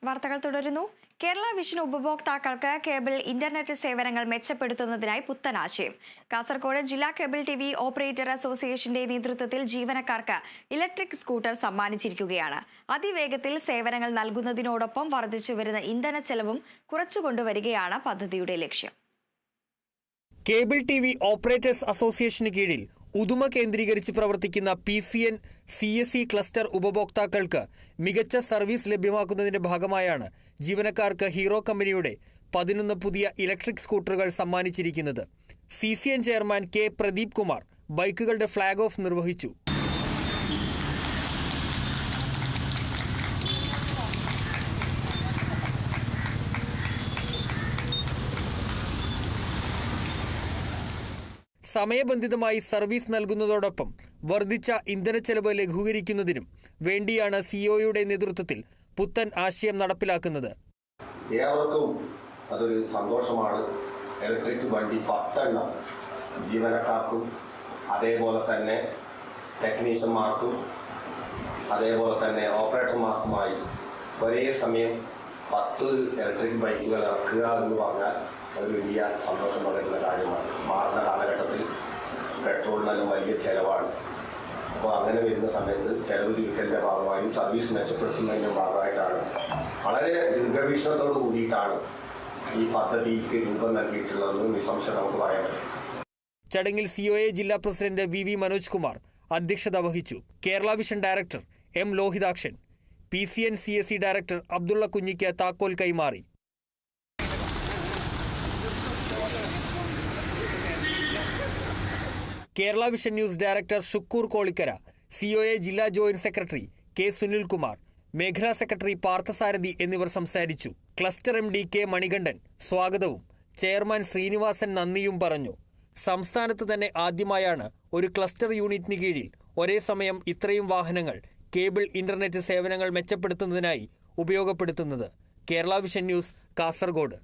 വാർത്തകൾ തുടരുന്നു. കേരള വിഷൻ ഉപഭോക്താക്കൾക്ക് കേബിൾ ഇന്റർനെറ്റ് സേവനങ്ങൾ മെച്ചപ്പെടുത്തുന്നതിനായി പുത്തൻ ആശയം. കാസർഗോഡ് ജില്ലാ കേബിൾ ടിവി ഓപ്പറേറ്റർ അസോസിയേഷന്റെ നേതൃത്വത്തിൽ ജീവനക്കാർക്ക് ഇലക്ട്രിക് സ്കൂട്ടർ സമ്മാനിച്ചിരിക്കുകയാണ്. അതിവേഗത്തിൽ സേവനങ്ങൾ നൽകുന്നതിനോടൊപ്പം വർദ്ധിച്ചുവരുന്ന ഇന്ധന ചെലവും കുറച്ചുകൊണ്ടുവരികയാണ് പദ്ധതിയുടെ ലക്ഷ്യം. കേബിൾ ടിവി ഓപ്പറേറ്റേഴ്സ് അസോസിയേഷന് കീഴിൽ ഉദുമ കേന്ദ്രീകരിച്ച് പ്രവർത്തിക്കുന്ന PCN CSE ക്ലസ്റ്റർ ഉപഭോക്താക്കൾക്ക് മികച്ച സർവീസ് ലഭ്യമാക്കുന്നതിന്റെ ഭാഗമായാണ് ജീവനക്കാർക്ക് ഹീറോ കമ്പനിയുടെ 11 പുതിയ ഇലക്ട്രിക് സ്കൂട്ടറുകൾ സമ്മാനിച്ചിരിക്കുന്നത്. CCN chairman K. Pradeep Kumar ബൈക്കുകളുടെ ഫ്ളാഗ് ഓഫ് നിർവഹിച്ചു. സമയബന്ധിതമായി സർവീസ് നൽകുന്നതോടൊപ്പം വർദ്ധിച്ച ഇന്ധനച്ചെലവ് ലഘൂകരിക്കുന്നതിനും വേണ്ടിയാണ് സിഒയുടെ നേതൃത്വത്തിൽ പുത്തൻ ആശയം നടപ്പിലാക്കുന്നത്. ഏവർക്കും അതൊരു സന്തോഷമാണ്. ഇലക്ട്രിക് വണ്ടി 10 ജീവനക്കാർക്കും അതേപോലെ തന്നെ ടെക്നീഷ്യന്മാർക്കും അതേപോലെ തന്നെ ഓപ്പറേറ്റർമാർക്കുമായി ഒരേ സമയം 10 ഇലക്ട്രിക് ബൈക്കുകൾ ഇറക്കുക എന്ന് പറഞ്ഞാൽ ഒരു വലിയ സന്തോഷം പകരുന്ന കാര്യമാണ്. മാറുന്ന കാലഘട്ടത്തിൽ പെട്രോളിനെല്ലാം വലിയ ചിലവാണ്. അപ്പോൾ അങ്ങനെ വരുന്ന സമയത്ത് ചെലവ് ചുരുക്കലിൻ്റെ ഭാഗമായും സർവീസ് മെച്ചപ്പെടുത്തുന്നതിൻ്റെ ഭാഗമായിട്ടാണ് വളരെ ദീർഘവീക്ഷണത്തോട് കൂടിയിട്ടാണ് ഈ പദ്ധതിക്ക് രൂപം നൽകിയിട്ടുള്ളതെന്ന് നിസ്സംശയം നമുക്ക് പറയാൻ പറ്റും. ചടങ്ങിൽ COA ജില്ലാ പ്രസിഡന്റ് VV മനോജ് കുമാർ അധ്യക്ഷത വഹിച്ചു. Kerala vision director M. Lohithakshan, PCN CSE director Abdulla കുഞ്ഞിക്ക് താക്കോൽ കൈമാറി. Kerala vision news director Shukkur Kolikkara, COA ജില്ലാ ജോയിന്റ് സെക്രട്ടറി K. സുനിൽകുമാർ, മേഖലാ സെക്രട്ടറി പാർത്ഥസാരഥി എന്നിവർ സംസാരിച്ചു. Cluster MD K. മണികണ്ഠൻ സ്വാഗതവും ചെയർമാൻ ശ്രീനിവാസൻ നന്ദിയും പറഞ്ഞു. സംസ്ഥാനത്ത് തന്നെ ആദ്യമായാണ് ഒരു ക്ലസ്റ്റർ യൂണിറ്റിന് കീഴിൽ ഒരേ സമയം ഇത്രയും വാഹനങ്ങൾ കേബിൾ ഇന്റർനെറ്റ് സേവനങ്ങൾ മെച്ചപ്പെടുത്തുന്നതിനായി ഉപയോഗപ്പെടുത്തുന്നത്. Kerala vision news, Kasaragod.